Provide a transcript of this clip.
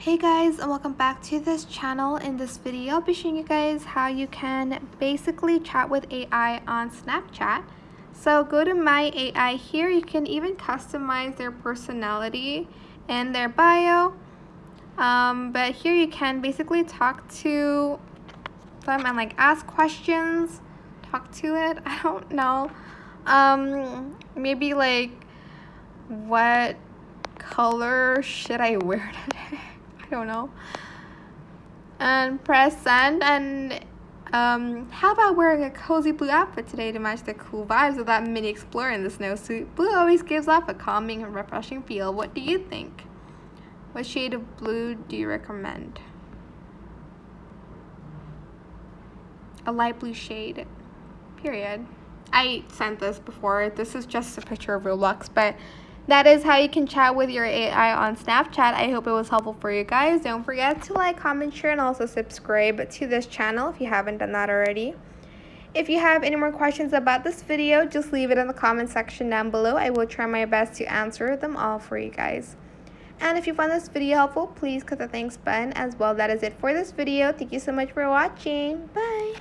Hey guys, and welcome back to this channel. In this video, I'll be showing you guys how you can basically chat with AI on Snapchat. So go to My AI here. You can even customize their personality and their bio. But here you can basically talk to them and like ask questions, talk to it. I don't know. Maybe like, what color should I wear today? I don't know. And press send. And how about wearing a cozy blue outfit today to match the cool vibes of that mini explorer in the snowsuit? Blue always gives off a calming and refreshing feel. What do you think? What shade of blue do you recommend? A light blue shade, period. I sent this before. This is just a picture of Roblox, but that is how you can chat with your AI on Snapchat. I hope it was helpful for you guys. Don't forget to like, comment, share, and also subscribe to this channel if you haven't done that already. If you have any more questions about this video, just leave it in the comment section down below. I will try my best to answer them all for you guys. And if you found this video helpful, please click the thanks button as well. That is it for this video. Thank you so much for watching. Bye!